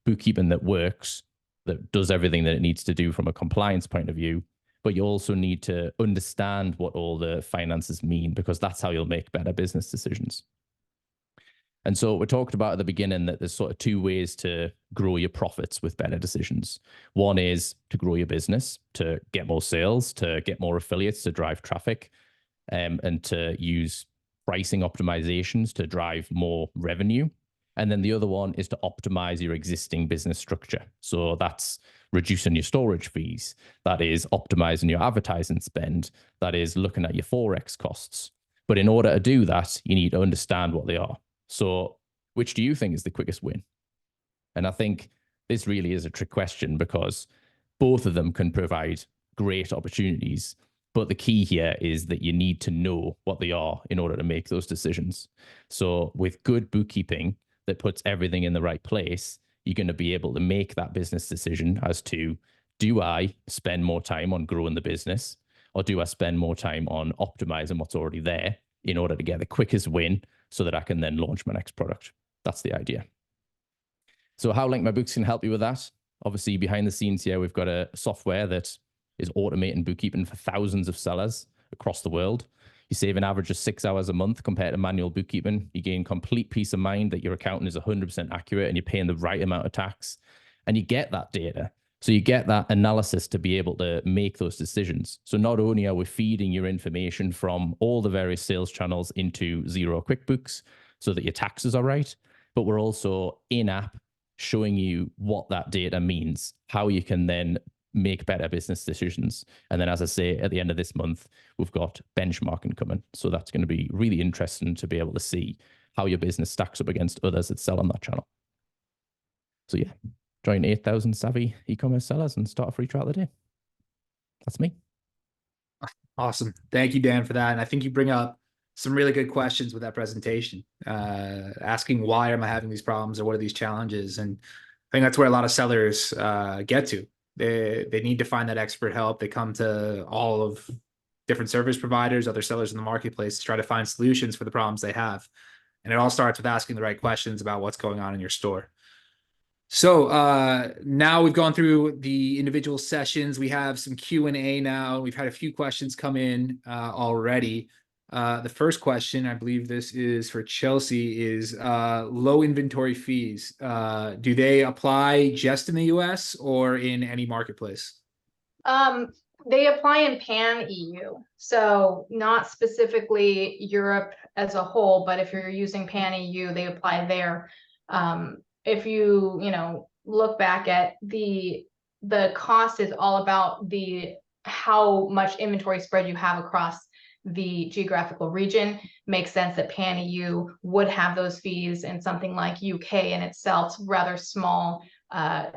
bookkeeping that works, that does everything that it needs to do from a compliance point of view, but you also need to understand what all the finances mean, because that's how you'll make better business decisions. And so we talked about at the beginning that there's sort of 2 ways to grow your profits with better decisions. One is to grow your business, to get more sales, to get more affiliates, to drive traffic, and to use pricing optimizations to drive more revenue. And then the other one is to optimize your existing business structure. So that's reducing your storage fees. That is optimizing your advertising spend. That is looking at your Forex costs. But in order to do that, you need to understand what they are. So which do you think is the quickest win? And I think this really is a trick question because both of them can provide great opportunities. But the key here is that you need to know what they are in order to make those decisions. So with good bookkeeping that puts everything in the right place, you're going to be able to make that business decision as to, do I spend more time on growing the business, or do I spend more time on optimizing what's already there in order to get the quickest win so that I can then launch my next product? That's the idea. So how Link My Books can help you with that? Obviously, behind the scenes here, we've got a software that is automating bookkeeping for thousands of sellers across the world. You save an average of 6 hours a month compared to manual bookkeeping. You gain complete peace of mind that your accountant is 100% accurate and you're paying the right amount of tax. And you get that data. So you get that analysis to be able to make those decisions. So not only are we feeding your information from all the various sales channels into Xero QuickBooks so that your taxes are right, but we're also in-app showing you what that data means, how you can then make better business decisions. And then, as I say, at the end of this month, we've got benchmarking coming. So that's going to be really interesting to be able to see how your business stacks up against others that sell on that channel. So yeah, join 8,000 savvy e-commerce sellers and start a free trial today. That's me. Awesome. Thank you, Dan, for that. And I think you bring up some really good questions with that presentation, asking why am I having these problems or what are these challenges? And I think that's where a lot of sellers get to. They need to find that expert help. They come to all of different service providers, other sellers in the marketplace to try to find solutions for the problems they have. And it all starts with asking the right questions about what's going on in your store. So now we've gone through the individual sessions. We have some Q&A now. We've had a few questions come in already. The first question, I believe this is for Chelsea, is low inventory fees. Do they apply just in the US or in any marketplace? They apply in pan EU, so not specifically Europe as a whole, but if you're using pan EU, they apply there. If you look back at the cost is all about how much inventory spread you have across the geographical region. Makes sense that pan EU would have those fees, and something like UK in itself, rather small,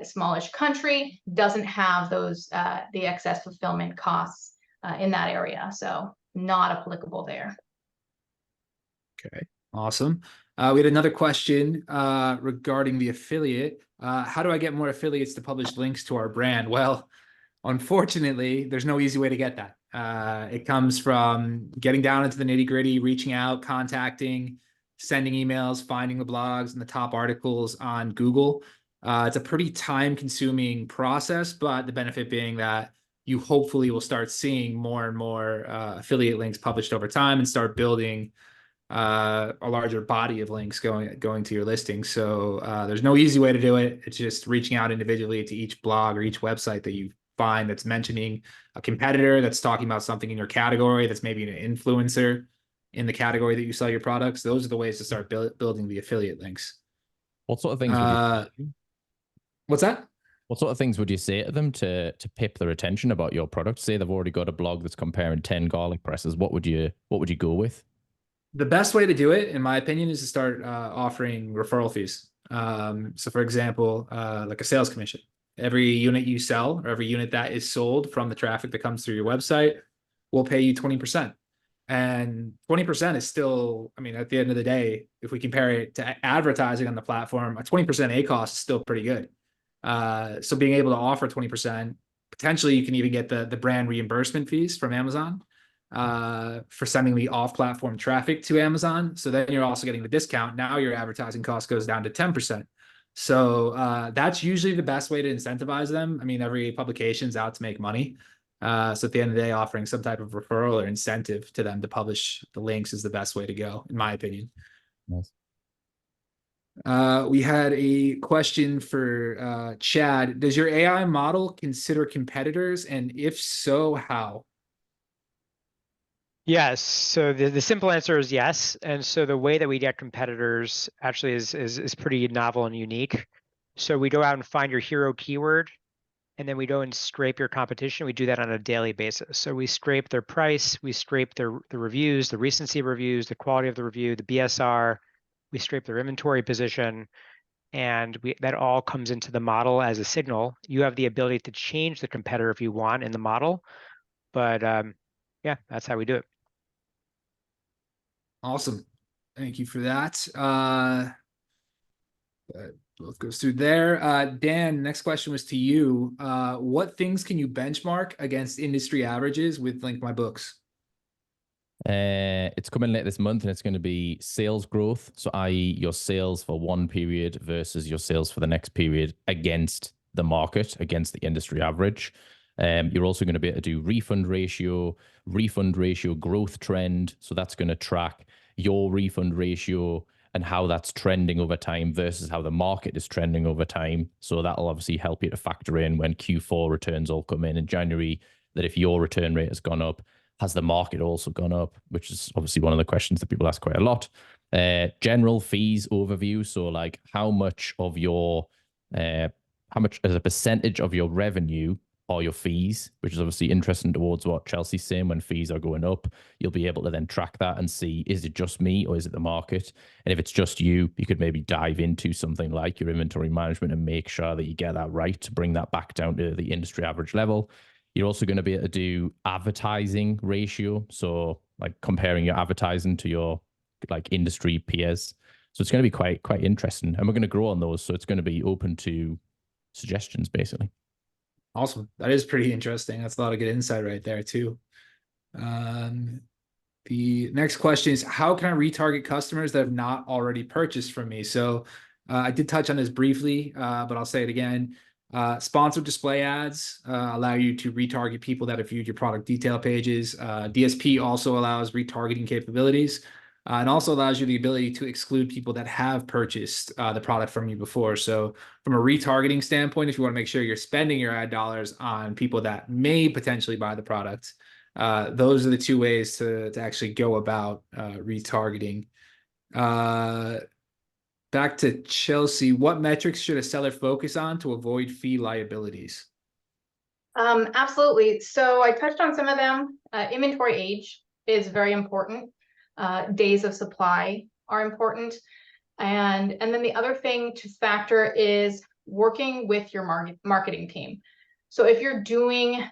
smallish country, doesn't have those the excess fulfillment costs in that area, so not applicable there. Okay, awesome. We had another question regarding the affiliate. How do I get more affiliates to publish links to our brand? Well, unfortunately, there's no easy way to get that. It comes from getting down into the nitty-gritty, reaching out, contacting, sending emails, finding the blogs and the top articles on Google. It's a pretty time-consuming process, but the benefit being that you hopefully will start seeing more and more affiliate links published over time and start building a larger body of links going to your listing. So there's no easy way to do it. It's just reaching out individually to each blog or each website that you find that's mentioning a competitor, that's talking about something in your category, that's maybe an influencer in the category that you sell your products. Those are the ways to start building the affiliate links. What sort of things would you What's that? What sort of things would you say to them to pip their attention about your product? Say they've already got a blog that's comparing 10 garlic presses. What would you go with? The best way to do it, in my opinion, is to start offering referral fees. So for example, like a sales commission. Every unit you sell or every unit that is sold from the traffic that comes through your website will pay you 20%. And 20% is still, I mean, at the end of the day, if we compare it to advertising on the platform, a 20% ACoS is still pretty good. So being able to offer 20%, potentially you can even get the brand reimbursement fees from Amazon for sending the off-platform traffic to Amazon. So then you're also getting the discount. Now your advertising cost goes down to 10%. So that's usually the best way to incentivize them. I mean, every publication's out to make money. So at the end of the day, offering some type of referral or incentive to them to publish the links is the best way to go, in my opinion. Nice. We had a question for Chad. Does your AI model consider competitors? And if so, how? Yes. So the simple answer is yes. And so the way that we get competitors actually is pretty novel and unique. So we go out and find your hero keyword, and then we go and scrape your competition. We do that on a daily basis. So we scrape their price, we scrape the reviews, the recency reviews, the quality of the review, the BSR, we scrape their inventory position. and that all comes into the model as a signal. You have the ability to change the competitor if you want in the model, but yeah, that's how we do it. Awesome. Thank you for that. Both goes through there. Dan, next question was to you. What things can you benchmark against industry averages with Link My Books? It's coming later this month, and it's going to be sales growth. So, i.e., your sales for one period versus your sales for the next period against the market, against the industry average. You're also going to be able to do refund ratio growth trend. So that's going to track your refund ratio and how that's trending over time versus how the market is trending over time. So that'll obviously help you to factor in when Q4 returns all come in January, that if your return rate has gone up, has the market also gone up? Which is obviously one of the questions that people ask quite a lot. General fees overview. So like how much as a percentage of your revenue are your fees, which is obviously interesting towards what Chelsea's saying. When fees are going up, you'll be able to then track that and see, is it just me or is it the market? And if it's just you, you could maybe dive into something like your inventory management and make sure that you get that right to bring that back down to the industry average level. You're also going to be able to do advertising ratio. So like comparing your advertising to your like industry peers. So it's going to be quite interesting. And we're going to grow on those. So it's going to be open to suggestions, basically. Awesome. That is pretty interesting. That's a lot of good insight right there too. The next question is, how can I retarget customers that have not already purchased from me? So I did touch on this briefly, but I'll say it again. Sponsored display ads allow you to retarget people that have viewed your product detail pages. DSP also allows retargeting capabilities. And also allows you the ability to exclude people that have purchased the product from you before. So from a retargeting standpoint, if you want to make sure you're spending your ad dollars on people that may potentially buy the product, those are the two ways to actually go about retargeting. Back to Chelsea, what metrics should a seller focus on to avoid fee liabilities? Absolutely. So I touched on some of them. Inventory age is very important. Days of supply are important. And then the other thing to factor is working with your marketing team. So if you're doing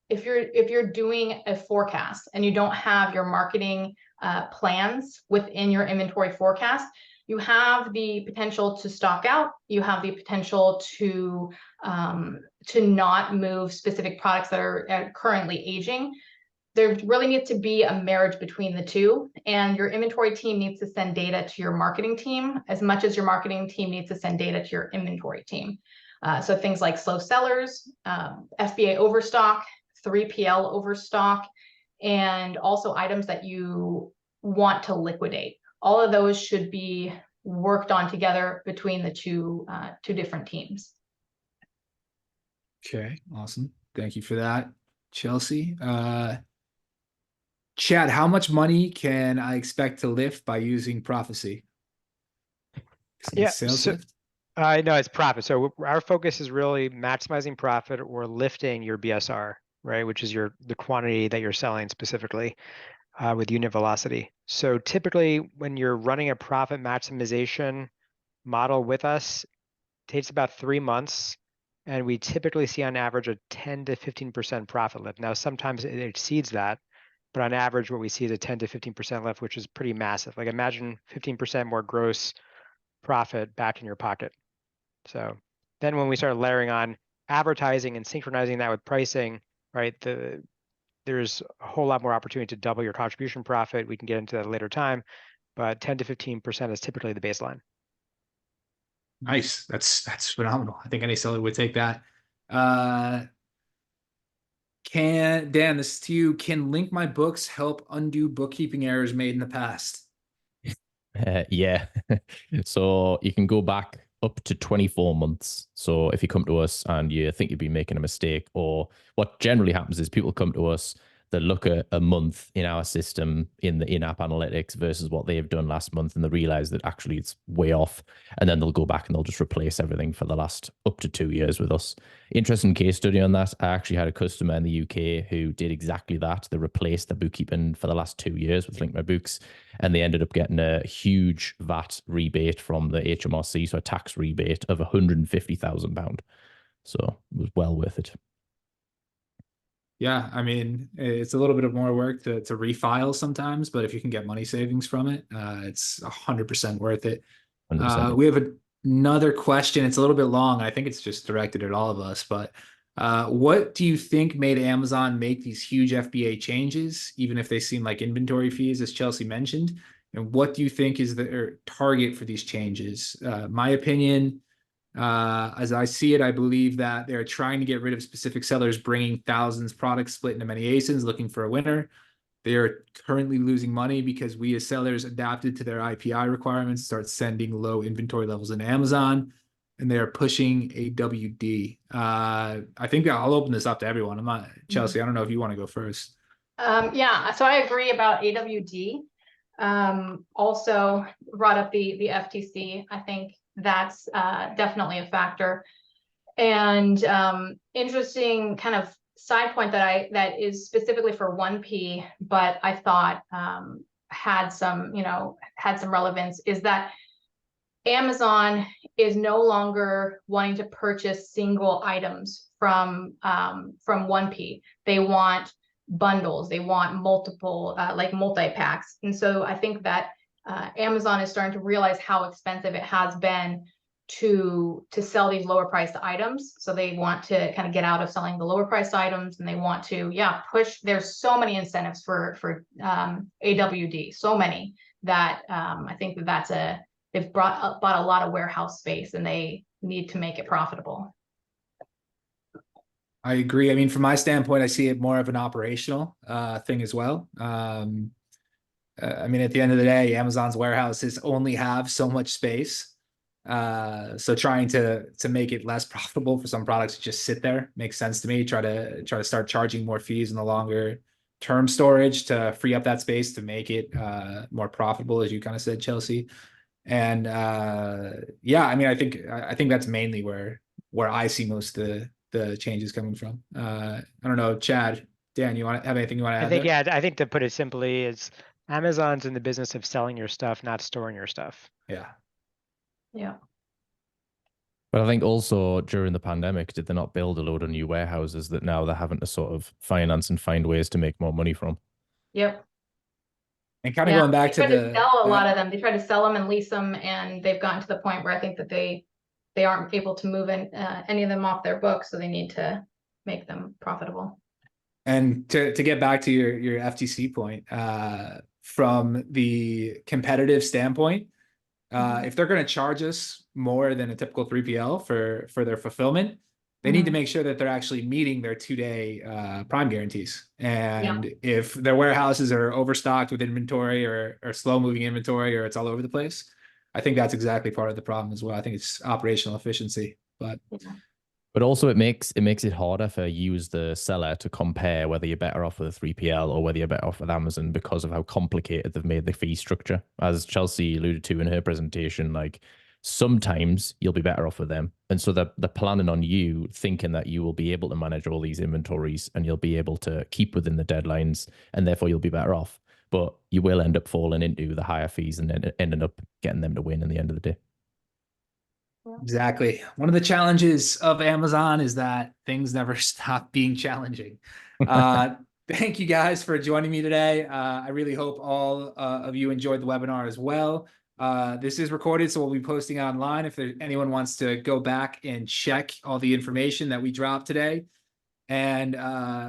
if you're doing a forecast and you don't have your marketing plans within your inventory forecast, you have the potential to stock out. You have the potential to not move specific products that are currently aging. There really needs to be a marriage between the two, and your inventory team needs to send data to your marketing team as much as your marketing team needs to send data to your inventory team. So things like slow sellers, FBA overstock, 3PL overstock, and also items that you want to liquidate. All of those should be worked on together between the two different teams. Okay, awesome. Thank you for that, Chelsea. Chad, how much money can I expect to lift by using Profasee? Yeah, sales lift? No, it's profit. So our focus is really maximizing profit or lifting your BSR, right? Which is the quantity that you're selling specifically with unit velocity. So typically when you're running a profit maximization model with us, it takes about 3 months. And we typically see on average a 10 to 15% profit lift. Now, sometimes it exceeds that, but on average, what we see is a 10 to 15% lift, which is pretty massive. Like imagine 15% more gross profit back in your pocket. So then when we start layering on advertising and synchronizing that with pricing, right, there's a whole lot more opportunity to double your contribution profit. We can get into that later time, but 10 to 15% is typically the baseline. Nice. That's phenomenal. I think any seller would take that. Dan, this is to you. Can Link My Books help undo bookkeeping errors made in the past? Yeah. So you can go back up to 24 months. So if you come to us and you think you've been making a mistake, or what generally happens is people come to us, They look at a month in our system in the in-app analytics versus what they've done last month, and they realize that actually it's way off. And then they'll go back and they'll just replace everything for the last up to 2 years with us. Interesting case study on that. I actually had a customer in the UK who did exactly that. They replaced the bookkeeping for the last 2 years with Link My Books, and they ended up getting a huge VAT rebate from the HMRC, so a tax rebate of £150,000. So it was well worth it. Yeah, I mean, it's a little bit of more work to refile sometimes, but if you can get money savings from it, it's 100% worth it. 100%. We have another question. It's a little bit long. I think it's just directed at all of us, but what do you think made Amazon make these huge FBA changes, even if they seem like inventory fees, as Chelsea mentioned? And what do you think is their target for these changes? My opinion, as I see it, I believe that they're trying to get rid of specific sellers bringing thousands products split into many ASINs looking for a winner. They are currently losing money because we as sellers adapted to their IPI requirements, start sending low inventory levels into Amazon, and they are pushing AWD. I think I'll open this up to everyone. I'm not, Chelsea, I don't know if you want to go first. Yeah, so I agree about AWD. Also brought up the FTC. I think that's definitely a factor. And interesting kind of side point that is specifically for 1P, but I thought had some relevance, is that Amazon is no longer wanting to purchase single items from 1P. They want bundles, they want multiple like multi-packs. And so I think that Amazon is starting to realize how expensive it has been to sell these lower priced items. So they want to kind of get out of selling the lower priced items, and they want to push. There's so many incentives for AWD, so many that I think they've bought a lot of warehouse space, and they need to make it profitable. I agree. I mean, from my standpoint, I see it more of an operational thing as well. I mean, at the end of the day, Amazon's warehouses only have so much space. So trying to make it less profitable for some products to just sit there makes sense to me. Try to start charging more fees in the longer term storage to free up that space to make it more profitable, as you kind of said, Chelsea. And yeah, I mean, I think that's mainly where I see most of the changes coming from. I don't know, Chad, Dan, you have anything you want to add? I think to put it simply is Amazon's in the business of selling your stuff, not storing your stuff. Yeah. Yeah. But I think also during the pandemic, did they not build a load of new warehouses that now they're having to sort of finance and find ways to make more money from? Yep. And kind of going back to sell a lot of them. They try to sell them and lease them, and they've gotten to the point where I think that they aren't able to move any of them off their books, so they need to make them profitable. And to get back to your FTC point, from the competitive standpoint, if they're going to charge us more than a typical 3PL for their fulfillment, they need to make sure that they're actually meeting their 2-day Prime guarantees. And if their warehouses are overstocked with inventory or slow moving inventory, or it's all over the place, I think that's exactly part of the problem as well. I think it's operational efficiency, but also it makes it harder for you as the seller to compare whether you're better off with a 3PL or whether you're better off with Amazon, because of how complicated they've made the fee structure. As Chelsea alluded to in her presentation, like sometimes you'll be better off with them. And so they're planning on you thinking that you will be able to manage all these inventories and you'll be able to keep within the deadlines, and therefore you'll be better off. But you will end up falling into the higher fees and then ending up getting them to win in the end of the day. Exactly. One of the challenges of Amazon is that things never stop being challenging. Thank you guys for joining me today. I really hope all of you enjoyed the webinar as well. This is recorded, so we'll be posting online if anyone wants to go back and check all the information that we dropped today. And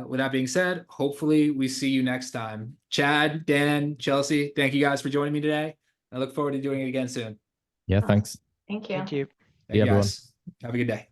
with that being said, hopefully we see you next time. Chad, Dan, Chelsea, thank you guys for joining me today. I look forward to doing it again soon. Yeah, thanks. Thank you. Thank you. Thank you everyone. guys. Have a good day.